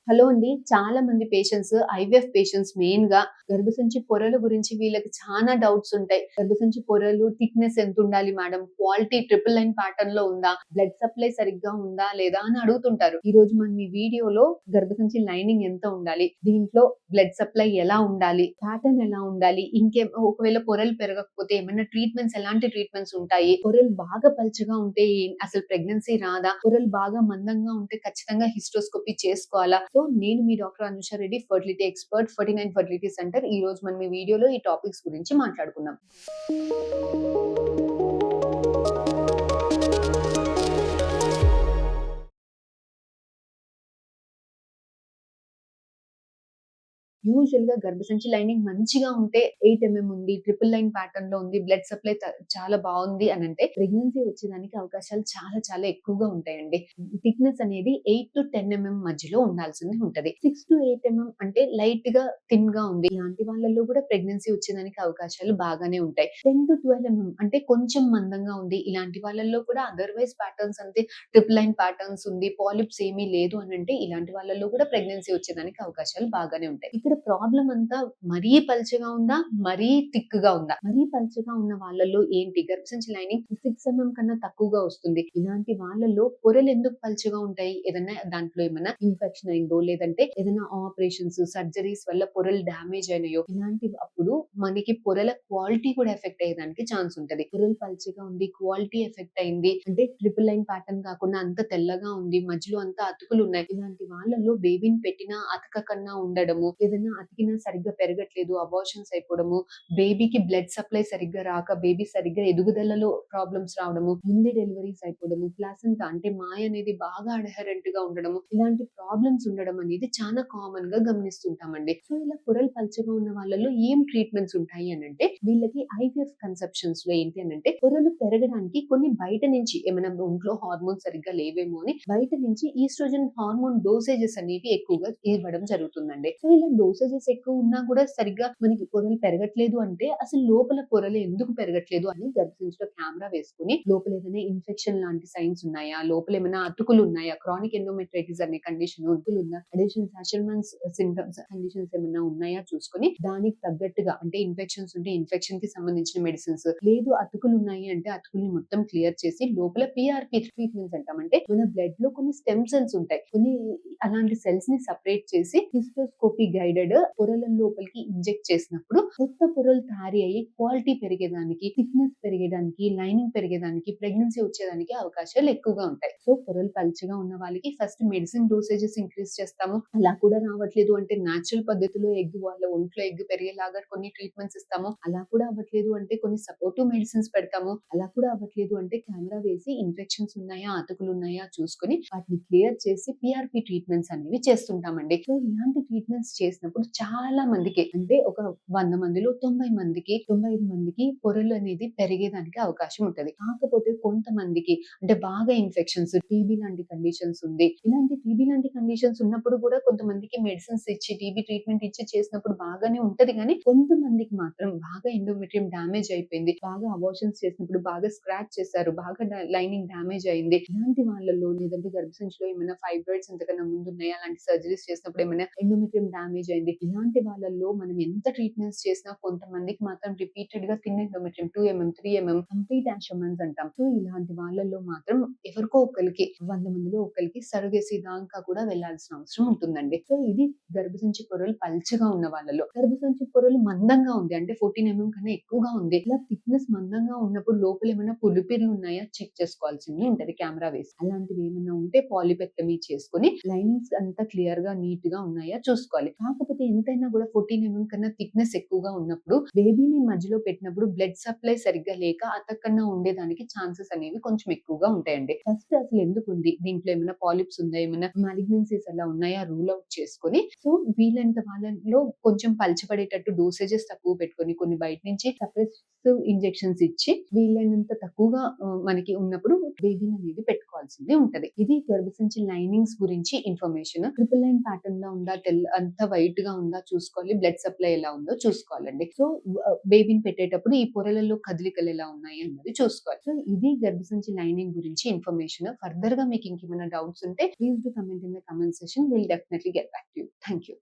Hello అండి. చాలా మంది పేషెంట్స్ ఐవీఎఫ్ పేషెంట్స్ మెయిన్‌గా గర్భసంచి పొరల గురించి వీళ్ళకి చానా డౌట్స్ ఉంటాయి. గర్భసంచి పొరలు థిక్‌నెస్ ఎంతుండాలి మేడం? క్వాలిటీ ట్రిపుల్ లైన్ ప్యాటర్న్‌లో ఉందా? బ్లడ్ సప్లై సరిగ్గా ఉందా? లేదా? అని అడుగుతుంటారు. ఈరోజు మనం ఈ వీడియోలో గర్భసంచి లైనింగ్ ఎంత ఉండాలి? దీంట్లో బ్లడ్ సప్లై ఎలా ఉండాలి? ప్యాటర్న్ ఎలా ఉండాలి? ఒకవేళ పొరలు పెరగకపోతే ఏమన్నా ట్రీట్మెంట్స్ ఎలాంటి ట్రీట్మెంట్స్ ఉంటాయి? పొరలు బాగా పల్చగా ఉంటే అసలు ప్రెగ్నెన్సీ రాదా? పొరలు బాగా మందంగా ఉంటే ఖచ్చితంగా హిస్టోస్కోపీ చేసుకోవాలా? సో నేను మీ doctor Anusha Reddy, fertility expert, 49 fertility centre. ఈ రోజు మనం ఈ వీడియోలో ఈ టాపిక్స్ గురించి మాట్లాడుకుందాం. యూజువల్‌గా గర్భసంచి లైనింగ్ మంచిగా ఉంటే 8 ఉంది. ట్రిపుల్ లైన్ ప్యాటర్న్‌లో ఉంది. బ్లడ్ సప్లై చాలా బావుంది అనంటే ప్రెగ్నెన్సీ వచ్చేదానికి అవకాశాలు చాలా చాలా ఎక్కువగా ఉంటాయండి. థిక్‌నెస్ అనేది 8-10 మధ్యలో ఉండాల్సింది ఉంటది. 6-8 అంటే లైట్‌గా థిన్‌గా ఉంది. ఇలాంటి వాళ్ళలో కూడా ప్రెగ్నెన్సీ వచ్చేదానికి అవకాశాలు బాగానే ఉంటాయి. 10-12 అంటే కొంచెం మందంగా ఉంది. ఇలాంటి వాళ్ళలో కూడా అదర్‌వైజ్ ప్యాటర్న్స్ అంతే ట్రిపుల్ లైన్ ప్యాటర్న్స్ ఉంది. పాలిప్స్ ఏమీ లేదు అనంటే ఇలాంటి వాళ్ళలో కూడా ప్రెగ్నెన్సీ వచ్చేదానికి అవకాశాలు బాగానే ఉంటాయి. ఇక్కడ ప్రాబ్లమ్ అంతా మరీ పల్చగా ఉందా? మరీ థిక్‌గా ఉందా? మరీ పల్చగా ఉన్న వాళ్ళలో ఏంటి గర్భసంచి లైనింగ్ 6 కన్నా తక్కువగా వస్తుంది. ఇలాంటి వాళ్ళలో పొరలు ఎందుకు పల్చగా ఉంటాయి? ఏదన్నా దాంట్లో ఏమన్నా ఇన్ఫెక్షన్ అయిందో, లేదంటే ఏదైనా ఆపరేషన్స్, సర్జరీస్ వల్ల పొరలు డ్యామేజ్ అయినాయో, ఇలాంటి అప్పుడు మనకి పొరల క్వాలిటీ కూడా ఎఫెక్ట్ అయ్యేదానికి ఛాన్స్ ఉంటది. పొరలు పల్చగా ఉంది, క్వాలిటీ ఎఫెక్ట్ అయింది అంటే ట్రిపుల్ లైన్ ప్యాటర్న్ కాకుండా అంత తెల్లగా ఉంది, మధ్యలో అంతా అతుకులు ఉన్నాయి. ఇలాంటి వాళ్ళలో బేబీని పెట్టినా అతకకన్నా ఉండడము, ఏదైనా అతికినా సరిగ్గా పెరగట్లేదు, అబార్షన్స్ అయిపోవడము, బేబీకి బ్లడ్ సప్లై సరిగ్గా రాక బేబీ సరిగ్గా ఎదుగుదలలో ప్రాబ్లమ్స్ రావడము, ముందే డెలివరీస్ అయిపోవడము, ప్లాసెంటా అంటే మాయ అనేది బాగా అడహరెంట్ గా ఉండడము, ఇలాంటి ప్రాబ్లమ్స్ ఉండడం అనేది చాలా కామన్ గా గమనిస్తుంటామండి. సో ఇలా పొరలు పల్చగా ఉన్న వాళ్ళలో ఏం ట్రీట్మెంట్స్ ఉంటాయి అనంటే వీళ్ళకి ఐవీఎఫ్ కన్సెప్షన్స్ లో ఏంటి అనంటే పొరలు పెరగడానికి కొన్ని బయట నుంచి ఏమైనా ఒంట్లో హార్మోన్స్ సరిగ్గా లేవేమో అని బయట నుంచి ఈస్ట్రోజన్ హార్మోన్ డోసేజెస్ అనేవి ఎక్కువగా ఇవ్వడం జరుగుతుందండి. సో ఇలా డోసేజెస్ ఎక్కువ ఉన్నా కూడా సరిగ్గా మనకి పొరలు పెరగట్లేదు అంటే అసలు లోపల పొరలు ఎందుకు పెరగట్లేదు అని గర్భసంచిలో కెమెరా వేసుకుని లోపల ఏదైనా ఇన్ఫెక్షన్ లాంటి సైన్స్ ఉన్నాయా, లోపల ఏమైనా అతుకులు ఉన్నాయా, క్రానిక్ ఎండోమెట్రైటిస్ అనే కండిషన్ అతుకులు ఉందా, అడిషన్ సాషర్మన్స్ సింటమ్స్ కండిషన్స్ ఏమైనా ఉన్నాయా చూసుకొని దానికి తగ్గట్టుగా అంటే ఇన్ఫెక్షన్స్ ఉంటే ఇన్ఫెక్షన్ కి సంబంధించిన మెడిసిన్స్, లేదు అతుకులు ఉన్నాయి అంటే అతుకుల్ని మొత్తం క్లియర్ చేసి లోపల పిఆర్పి ట్రీట్మెంట్స్ అంటాం. అంటే మన బ్లడ్ లో కొన్ని స్టెమ్ సెల్స్ ఉంటాయి, కొన్ని అలాంటి సెల్స్ ని సపరేట్ చేసి హిస్టోస్కోపీ గైడెడ్ పొరల లోపలికి ఇంజెక్ట్ చేసినప్పుడు కొత్త పొరలు తయారీ అయ్యి క్వాలిటీ పెరిగేదానికి, థిక్నెస్ పెరిగేదానికి, లైనింగ్ పెరిగేదానికి, ప్రెగ్నెన్సీ వచ్చేదానికి అవకాశాలు ఎక్కువగా ఉంటాయి. సో పొరలు పల్చగా ఉన్న వాళ్ళకి ఫస్ట్ మెడిసిన్ డోసేజెస్ ఇంక్రీజ్ చేస్తాము. అలా కూడా రావట్లేదు అంటే న్యాచురల్ పద్ధతిలో వాళ్ళ ఒంట్లో ఎగ్ పెరిగేలాగా కొన్ని ట్రీట్మెంట్స్ ఇస్తాము. అలా కూడా అవ్వట్లేదు అంటే కొన్ని సపోర్టివ్ మెడిసిన్స్ పెడతాము. అలా కూడా అవ్వట్లేదు అంటే కెమెరా వేసి ఇన్ఫెక్షన్స్ ఉన్నాయా, అతుకులు ఉన్నాయా చూసుకొని వాటిని క్లియర్ చేసి పిఆర్పి ట్రీట్మెంట్స్ అనేవి చేస్తుంటామండి. సో ఇలాంటి ట్రీట్మెంట్స్ చేసినప్పుడు చాలా మందికి అంటే ఒక 100 మందిలో 90 మందికి, 95 మందికి పొరలు అనేది పెరిగేదానికి అవకాశం ఉంటది. కాకపోతే కొంతమందికి అంటే బాగా ఇన్ఫెక్షన్స్, టీబీ లాంటి కండిషన్స్ ఉంది. ఇలాంటి టీబీ లాంటి కండిషన్స్ ఉన్నప్పుడు కూడా కొంతమందికి మెడిసిన్స్ ఇచ్చి టీబీ ట్రీట్మెంట్ ఇచ్చి చేసినప్పుడు బాగానే ఉంటది. కానీ కొంతమందికి మాత్రం బాగా ఎండోమెట్రియం డ్యామేజ్ అయిపోయింది, బాగా అబార్షన్స్ చేసినప్పుడు బాగా స్క్రాచ్ చేశారు, బాగా లైనింగ్ డ్యామేజ్ అయింది. ఇలాంటి వాళ్ళలో లేదంటే గర్భసంచిలో ఏమైనా ఫైబ్రాయిడ్స్ ఎంతకన్నా ముందు ఉన్నాయా, అలాంటి సర్జరీస్ చేసినప్పుడు ఏమైనా ఎండోమెట్రియం డ్యామేజ్ అయింది. ఇలాంటి వాళ్ళలో మనం ఎంత ట్రీట్మెంట్స్ చేసినా కొంతమందికి మాత్రం రిపీటెడ్ గా థిన్ ఎండోమెట్రియం 2 కంప్లీట్ యాషమన్స్ అంటాం. సో ఇలాంటి వాళ్ళలో మాత్రం ఎవరికో ఒకరికి 100 మందిలో ఒకరికి సర్గేసి దాకా కూడా వెళ్లాల్సిన అవసరం ఉంటుందండి. సో ఇది గర్భసంచి పొరలు పల్చగా ఉన్న వాళ్ళలో. గర్భసంచి పొరలు మందంగా ఉంది అంటే 14 కన్నా ఎక్కువగా ఉంది, ఇలా థిక్నెస్ మందంగా ఉన్నప్పుడు లోపల ఏమైనా పులిపిర్లు ఉన్నాయా చెక్ చేసుకోవాల్సింది ఉంటది కెమెరా వేసి. అలాంటివి ఏమైనా ఉంటే పాలిపెక్టమీ చేసుకుని లైనింగ్స్ అంతా క్లియర్ గా నీట్ గా ఉన్నాయా చూసుకోవాలి. కాకపోతే ఎంతైనా కూడా 14 కన్నా థిక్నెస్ ఎక్కువగా ఉన్నప్పుడు బేబీని మధ్యలో పెట్టినప్పుడు బ్లడ్ సప్లై సరిగ్గా లేక అతకన్నా ఉండేదానికి ఛాన్సెస్ అనేవి కొంచెం ఎక్కువగా ఉంటాయండి. ఫస్ట్ అసలు ఎందుకు ఉంది, దీంట్లో ఏమైనా పాలిప్స్ ఉందా, ఏమైనా మాలిగ్నెన్సీస్ అలా ఉన్నాయా రూల్ అవుట్ చేసుకొని, సో వీళ్ళంత వాళ్ళలో కొంచెం పలచబడేటట్టు డోసేజెస్ తక్కువ పెట్టుకొని కొన్ని బయట నుంచి సప్రెసివ్ ఇంజెక్షన్స్ ఇచ్చి వీలైనంత తక్కువగా మనకి ఉన్నప్పుడు బేబీని అనేది పెట్టుకోవాల్సింది ఉంటది. ఇది గర్భసంచి లైనింగ్స్ గురించి ఇన్ఫర్మేషన్. ట్రిపుల్ లైన్ ప్యాటర్న్ లో ఉందా, అంత వైట్ ఫిట్ గా ఉందా చూసుకోవాలి. బ్లడ్ సప్లై ఎలా ఉందో చూసుకోవాలండి. సో బేబీని పెట్టేటప్పుడు ఈ పొరలలో కదలికలు ఎలా ఉన్నాయి అన్నది చూసుకోవాలి. సో ఇది గర్భసంచి లైనింగ్ గురించి ఇన్ఫర్మేషన్. ఫర్దర్ గా మీకు ఇంకేమైనా డౌట్స్ ఉంటే please do comment in the comment section. Will definitely get back to you. Thank you.